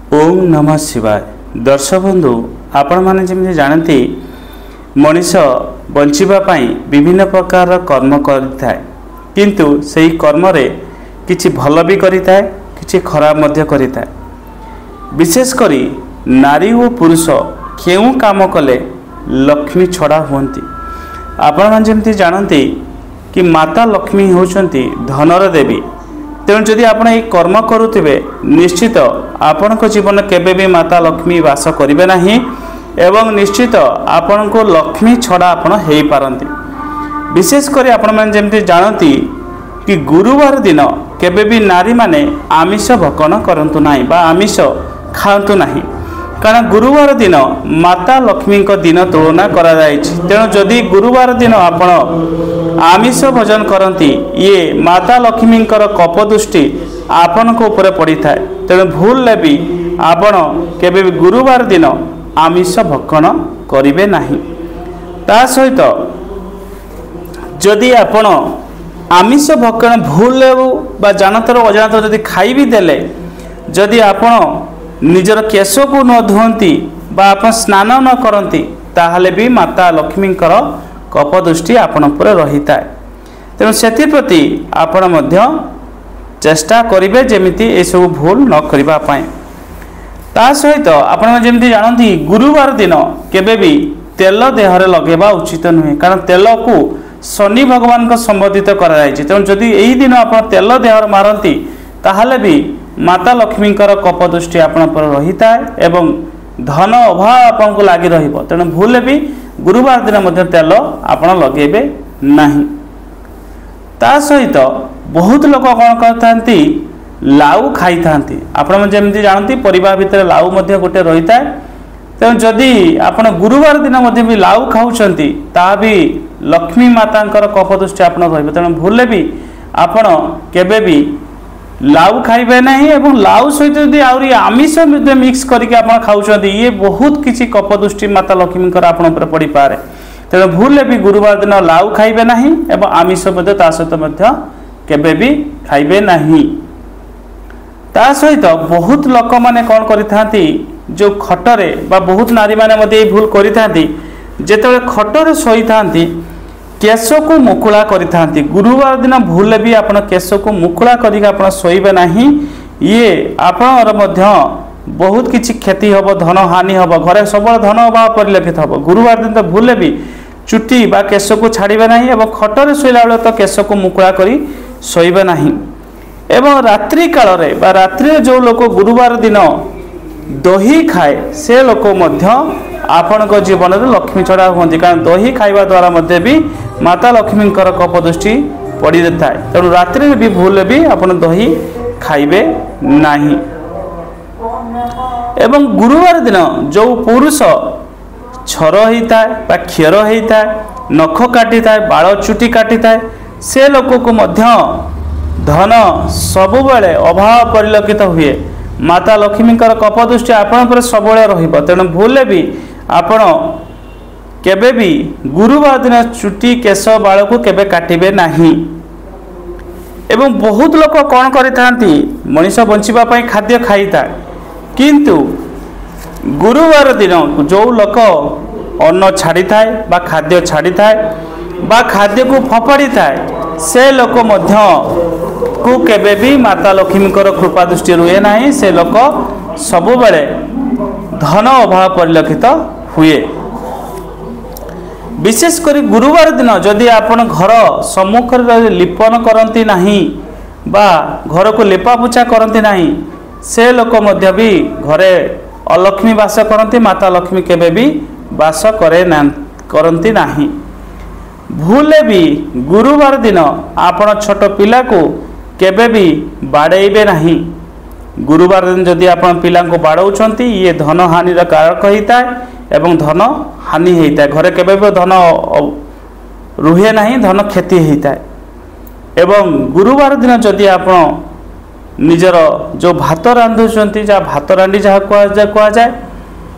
ओम नमः शिवाय। दर्शक बंधु आपण माने जमी जानती मनीष बंचाई विभिन्न प्रकार कर्म करिथाय, किंतु सही कर्म रे किछि भल भी करिथाय, किछि खराब मध्य करिथाय। विशेष करी नारी और पुरुष केउ काम कले लक्ष्मी छड़ा हुंती। आपण माने जमी जानती कि माता लक्ष्मी होउछंती धनर देवी। तेणु जदि आपण ये कर्म करुवे निश्चित आपण जीवन केबे भी माता लक्ष्मी वास करेंगे नहीं एवं निश्चित आपण को लक्ष्मी छड़ा आपण हो पारती। विशेषकर आपण मैंने जमी जानती कि गुरुवार दिन केबे भी नारी माने आमिष भक्षण करंतु नाही बा आमिष खातु नाही, कारण गुरुवार दिन माता लक्ष्मी दिन तुलना करा जायछि। तेणु जदि गुरुवार दिन आपण आमिष भोजन करती ये माता लक्ष्मी कप दृष्टि आपण को ऊपर पड़ी था। तेणु भूल भी आपण केबे भी गुरुवार दिन आमिष भक्षण करिवे नाही। ता सहित जदि आपण आमिष भक्षण भूल बा जानतर अजानतर जदि खाई भी देले, जदि आपण निजर केश को न धुंती बा आपण स्नान न करती ताहले भी माता लक्ष्मी कप दृष्टि आपण पर रही था। तेणु से आपण मध्य चेष्टा करेंगे जमीती ये सब भूल न करबा पाए। ता सहित आपण जमी जानती गुरुवार दिन केबे भी तेल देहरे लगेबा उचित नुहे, कारण तेल को शनि भगवान को संबोधित करा जायछि। तेणु जदि यही दिन आपण तेल देहर मारती ताहले भी माता लक्ष्मी कप दृष्टि आपण पर रही था एवं धन अभाव आपन को लगी रहिबो। तेणु भूल भी गुरुवार दिन मध्य तेल आपण लगेबे नहीं। ता सहित बहुत लोक कौन करथांती लाउ खाई थांती। आपण जमी जानती परिवार भितर लाउ मध्य गोटे रही था। तेणु जदि आपण गुरुवार दिन मध्य भी लाउ खाउछंती ता भी लक्ष्मी मातांकर कप दृष्टि आपण रहिबो। तेणु भूल भी आपण केबे भी लाउ खाइबे नहीं एवं लाउ सहित जदि आउरी आमिष मिक्स करके आपण खाउछंती ये बहुत किछि कप दृष्टि माता लक्ष्मी आपण ऊपर पड़ी पारे। तेणु भूल भी गुरुवार दिन लाउ खाइबे नहीं एवं आमिष मध्य ता सहित मध्य केबे भी खाइबे नहीं। ता सहित बहुत लोक माने कौन करिथांती जो खटरे बा बहुत नारी माने मध्य भूल करिथांती जेतेबेले खटरे सोई थांती केश को मुकुला करिथांती। गुरुवार दिन भूल भी आपण केश को मुकुला करिक आपण सोइबे नहीं, ये आपण मध्य बहुत किछि क्षति हबो, धन हानि हबो, घरे सब धन अभाव परिलक्षित हबो। गुरुवार दिन तो भूल भी चुट्टी बा केश को छाड़िबे नहीं एवं खटरे सोइला बेले तो केश को मुकुला करी सोइबे नहीं। एवं रात्रि काल रे बा रात्रि जो लोक गुरुवार दिन दही खाए से लोक मध्य आपण जीवन में लक्ष्मी छड़ा हुंती, कारण दही खाइबा द्वारा मध्य भी माता लक्ष्मी कप दृष्टि पड़ी था। तेणु रात्रि भी भूल भी आपण दही खाइबे नहीं। एवं गुरुवार दिन जो पुरुष छर होता है बा क्षीर होता है, नख काटी था, बाल चुटी काटी था, से लोक को मध्य धन सबुबले अभाव परिलक्षित हुए। माता लक्ष्मी कप दृष्टि आपण पर सबुबले रहिबो। तेणु भूल भी आपण केबे भी गुरुवार दिन चुटी केश बाल को केबे काटिबे नहीं। एवं बहुत लोक कौन करिथांती मनीष बंचिबा पई खाद्य खाई था, किंतु गुरुवार दिन जो लोक अन्न छाड़ी थाए बा खाद्य छाड़ी थाए बा खाद्य को फपाड़ी थाए से लोक मध्य को केबे भी माता लक्ष्मी कृपा दृष्टि रुए नहीं। से लोक सबुबले धन अभाव परिलक्षित हुए। विशेषकर गुरुवार दिन जदि आपण घर सम्मुख लिपन करती नहीं बा घर को लेपा पोछा करती नहीं, से लोक मध्य भी घरे अलक्ष्मी वास करती, माता लक्ष्मी केबे भी वास करती नहीं। भूले भी गुरुवार दिन आपण छोट पिला को केबे भी बाड़ेबे नहीं। गुरुवार दिन जदि आपण पिला को बाड़ौछंती ये धन हानिर कारक होता है एवं धन हानि होता है। घरे केबे भी धन रुहे नहीं, धन क्षति होता है। एवं गुरुवार दिन जदि आपण निजर जो भात रांधुचंती जा भात रांडी जहाँ कह जाए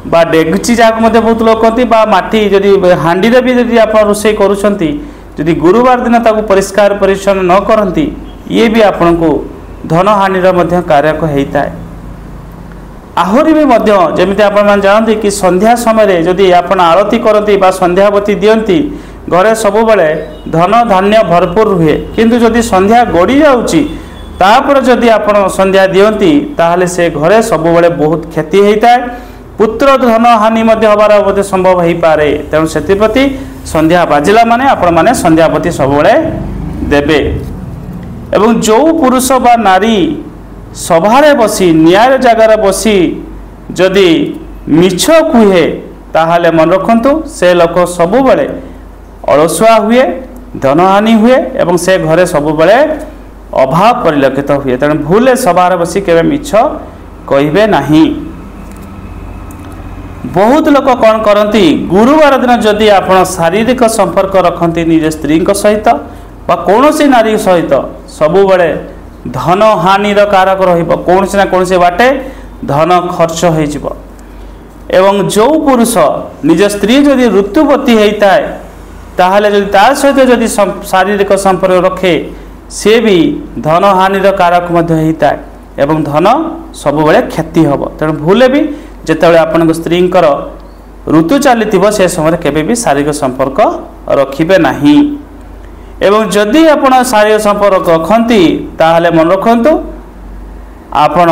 बा डेगची जहाँ मध्य बहुत लोग कहते बा माटी जदि हांडी रे भी जदि आप रोषे करुछंती जदि गुरुवार दिन ताको परिष्कार परिच्छन्न न करती ये भी आपण को धन हानिर मध्य कारक होता है। आहुरी भी जमी आपण जानते कि संध्या समय जदि आपण आरती करती संध्यावती दियंती घरे सब बेले धन धान्य भरपूर हुए किंतु जदि संध्या गड़ी जाऊँगी तापर जदि आपण संध्या दियंती ताहले से घरे सब बेले बहुत क्षति होता है पुत्र धन हानि हबार संभव हो पारे तेणु से संध्या बाजिला माने आपण माने संध्यावती सब बेले देबे। एवं जो पुरुष बा नारी सभारे बसी न्याय जगार बसी जदि मिछ कुहे ताहले मन रखंतु से लोक सब बेले अलसुआ हुए धनहानि हुए एवं से घरे सब बेले अभाव परिलक्षित हुए तेणु भूले सभार बसी केवे मिछ कहिबे नहीं। बहुत लोक कौन करती गुरुवार दिन जदि आपण शारीरिक संपर्क रखती निज स्त्री सहित बा कौनसी नारी सहित सबुबले धन हानिर कारक रोसी ना कौन बाटे धन खर्च हो एवं जो पुरुष निज स्त्री जदि ऋतुवती होता है ताहले जदि तार सहित जदि शारीरिक संपर्क रखे सी भी धन हानिर कारक होता है एवं धन सबुबले क्षति हम तेणु भूले भी जितेबाला आपण स्त्री ऋतु चली से समय केवे भी शारीरिक संपर्क रखिबे नहीं। एवं जदि आपण शारीरिक संपर्क रखती ताहले मन रखंतु आपण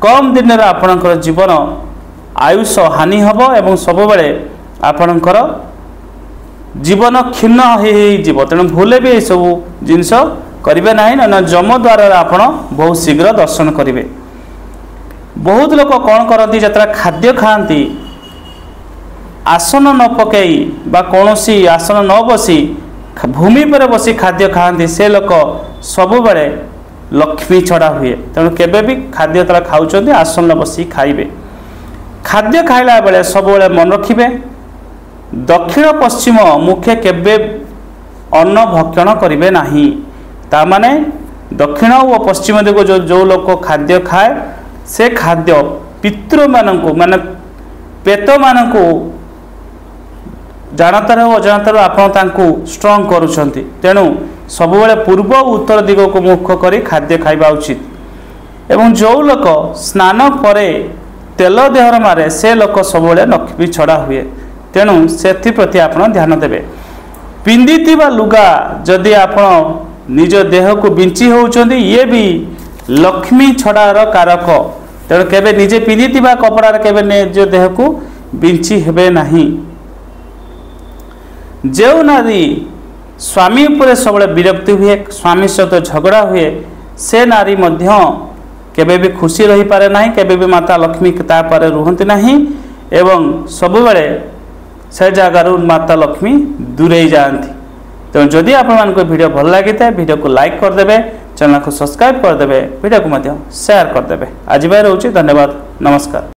कम दिन में आपणकर जीवन आयुष हानि हम एवं सब बेले आपणकर जीवन क्षीण हो तेणु भूले भी सब जिनस करेंगे ना जम द्वार आपण बहुत शीघ्र दर्शन करेंगे। बहुत लोक कौन करती जतरा खाद्य खाती आसन न पकई बा कौन आसन न बसी भूमि पर बसी खाद्य खाती से लोक सब बेले लक्ष्मी छड़ा हुए तेणु केबे भी खाद्य तला खाऊँ आसन बसी खाइबे। खाद्य खाइला बेले सब बेले मन रखिबे दक्षिण पश्चिम मुखे केबे अन्न भक्षण करिवे नहीं ता माने दक्षिण और पश्चिम दिग जो लोक खाद्य खाए से खाद्य पितृ मानकु माने पेट मानकु जानतर अजाणतर आपण तांकु स्ट्रॉंग करूछंती तेणु सब बेले पूर्व उत्तर दिग को मुख करी खाद्य खाइबा उचित। एवं जो लोक स्नान परे तेल देहर मारे से लोक सब बेले लक्ष्मी छड़ा हुए तेणु से प्रति आपण ध्यान देबे। पिंदिथिबा लुगा जदि आपण निज देह को बिंची होउछंती ये भी लक्ष्मी छड़ार कारक तेणु केबे निजे पिंदिथिबा कपड़ा केबे निज देह को बिंची हेबे नहीं। जो नारी स्वामी उपरे सब विरक्ति हुए स्वामी सहित झगड़ा हुए से नारी मध्य केबे भी खुशी रही पारे नहीं केबे भी माता लक्ष्मी तापर रुहंती नहीं एवं सब बेले से जगार माता लक्ष्मी दूरे जाती। तेणु जदि आपण वीडियो भल लगी था वीडियो को लाइक करदे चैनल को सब्सक्राइब करदे वीडियो को शेयर करदे। आज रोचे धन्यवाद नमस्कार।